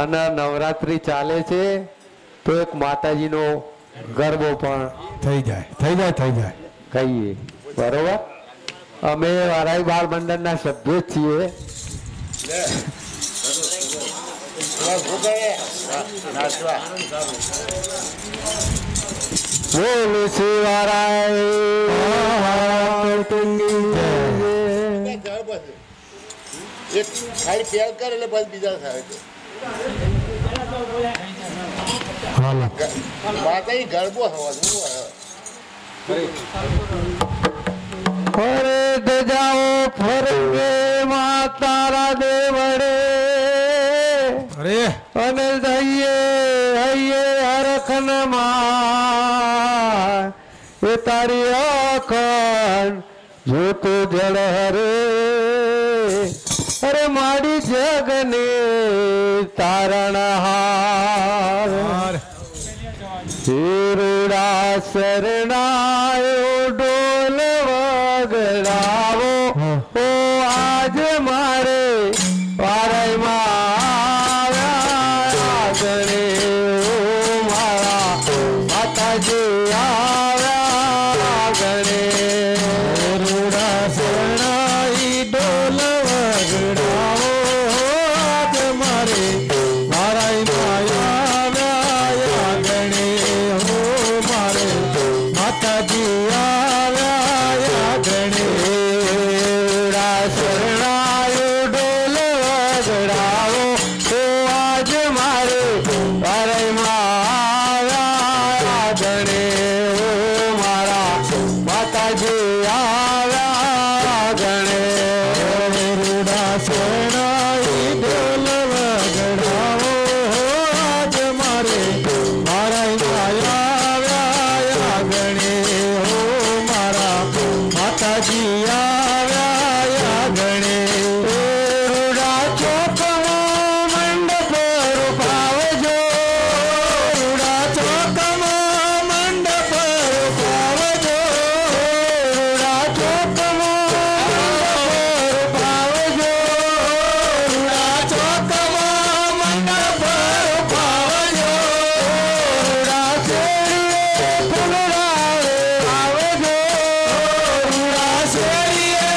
અને નવરાત્રી ચાલે છે તો એક માતાજીનો ગરબો પણ થઈ જાય કહીએ, બરોબર? અમે વારાઈ બાળ મંડળના સભ્યો છીએ. બોલો શ્રી વારાઈ એક ખાલી પેર કરે એટલે બસ બીજા થાય છે. માતા ગરબો હવા ફરે દજાઓ ફરવે માતારા દેવડે અને જઈએ હૈયે હરખન માં એ તારી અખંડ જોતો જળ હરે અરે મારી જગને તારણહાર હિરુડા શરણાયો ડોલ વગડાવો ઓ આજ મારે વારાઈમાં ગણે ઓ મારા માતાજી આવ્યા ગણે હિરુડા શરણાઈ ડોલ વગડાવો આજ મારે વારાઈમાં આવ્યા ગણે ઓ મારે માતાજી આવ્યા ગણે શરણાયો ડોલ વગડાવો તો આજ મારે વારાઈમાં આવ્યા ગણે ઓ મારા માતાજી આવ્યા ગણે રૂડા શરણાઈ ડોલ વગડાવો આજ મારે વારાઈમાં આવ્યા ગણે ઓ મારા માતાજી આવ્યા ગણે રૂડા ચોકમાં મંડપ રૂપાવજો રૂડા ચોકમાં મંડપ રૂપાવજો રૂડા ચોકમાં રૂપાવજો રૂડા ચોકમાં મંડપ રૂપાવજો રૂડા શેરીએ ફૂલડાવે આવજો રૂડા શેરીએ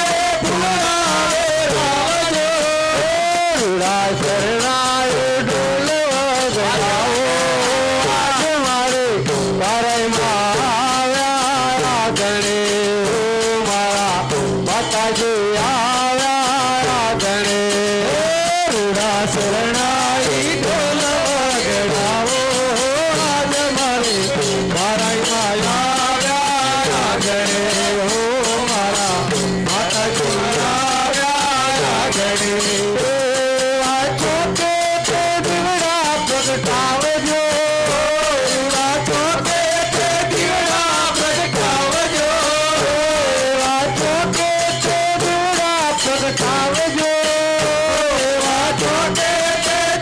ફૂલડાવે આવજો રૂડા શરણાયો ડોલ વગડાવો આજ મારે વારાઈમાં આવ્યા ગણે ઓ મારા માતાજી આવ્યા ગણે રૂડા શરણાઈ ડોલ વગડાવો આજ મારે વારાઈમાં આવ્યા ગણે ઓ મારા માતાજી આવ્યા ગણે આ ચોકે તે દીવડા પ્રગટાવજો આ ચોકે તે દીવડા પ્રગટાવજો આ ચોકે તે દીવડા પ્રગટાવજો આ ચોકે તે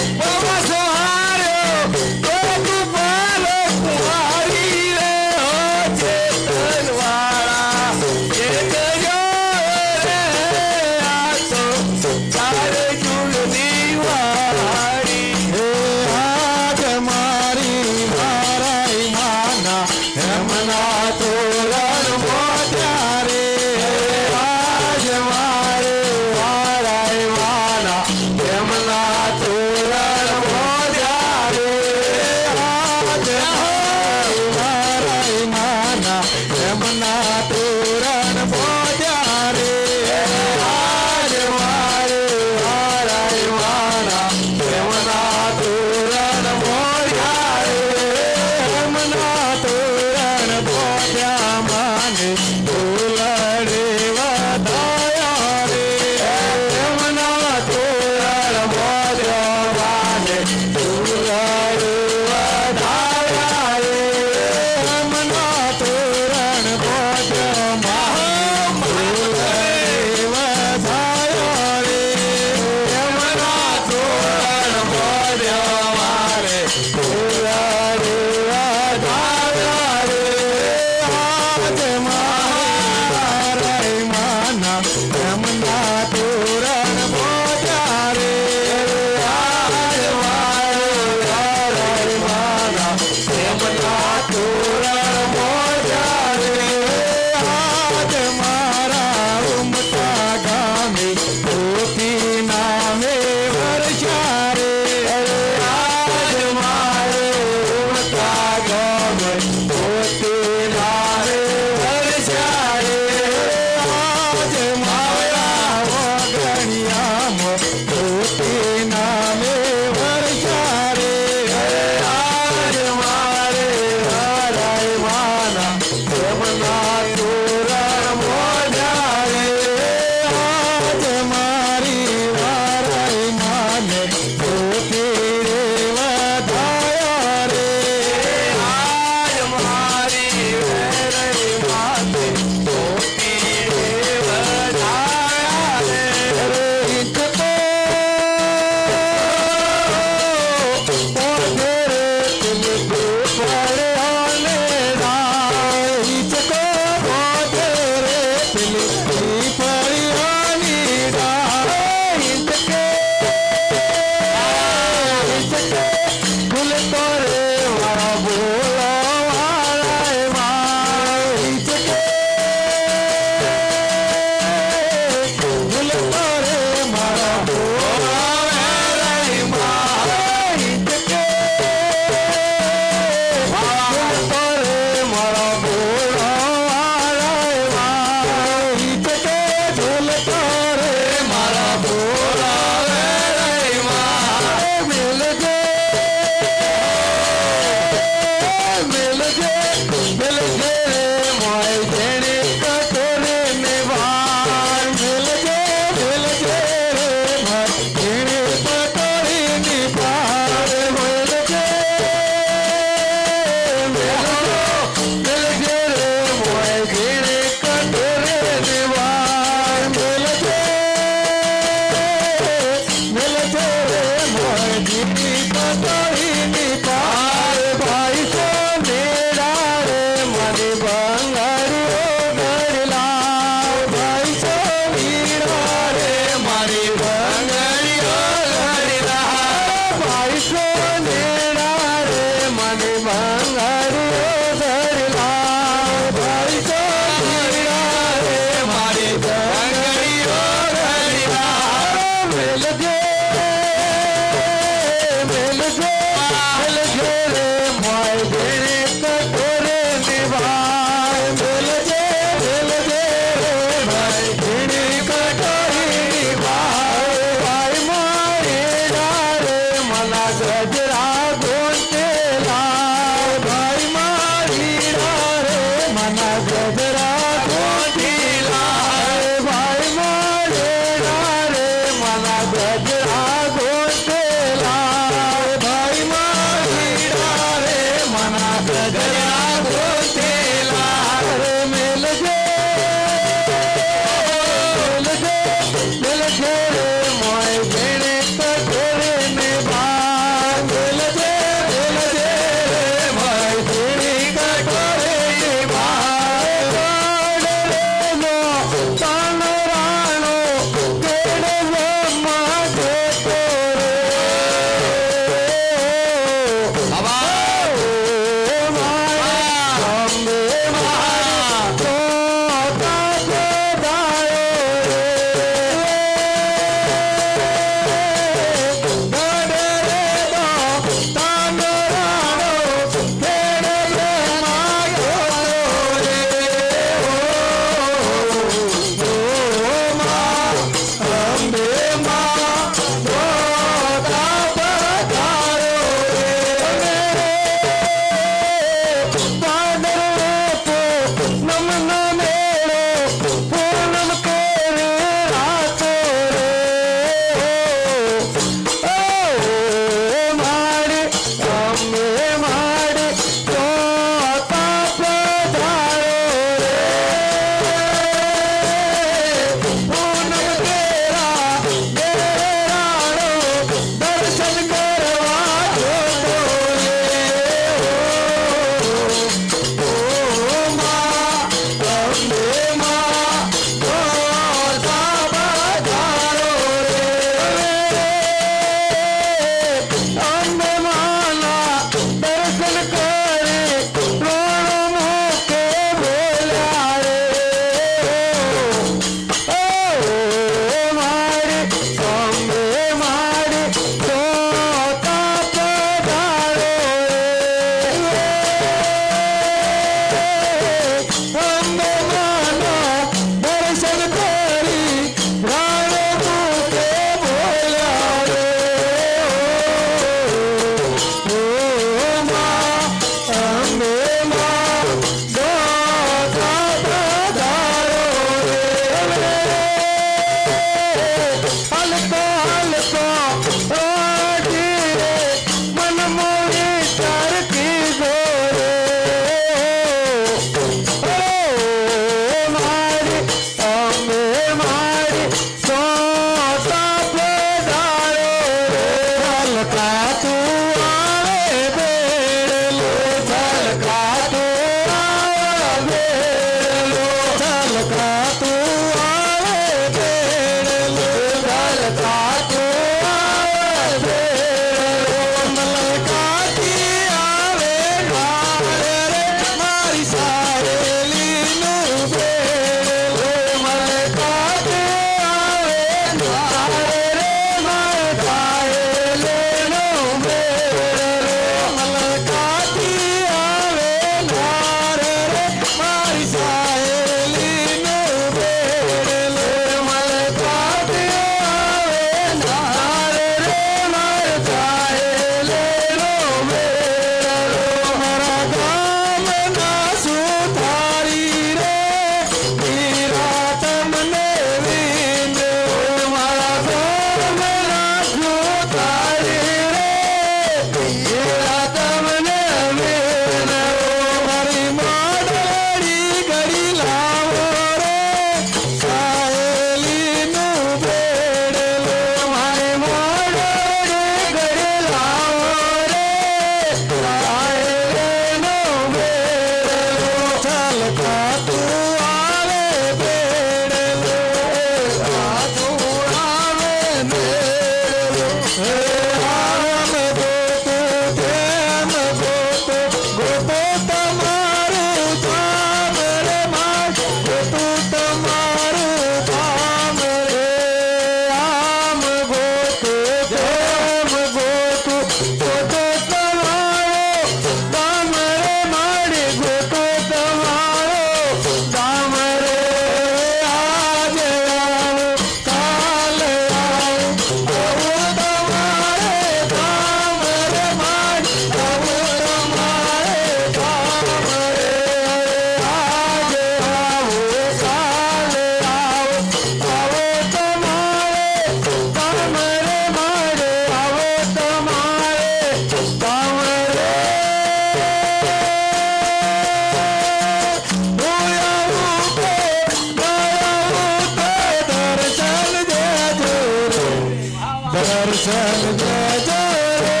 दर्शन देजो रे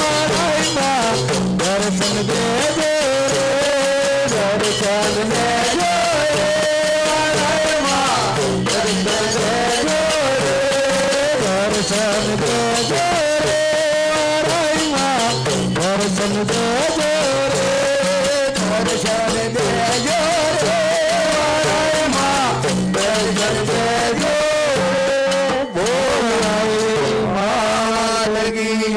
माई माँ दर्शन देजो रे दर्शन देजो रे माई माँ दर्शन देजो रे दर्शन देजो रे माई माँ दर्शन देजो रे दर्शन देजो रे माई माँ दर्शन देजो बोलाई माँ लगी।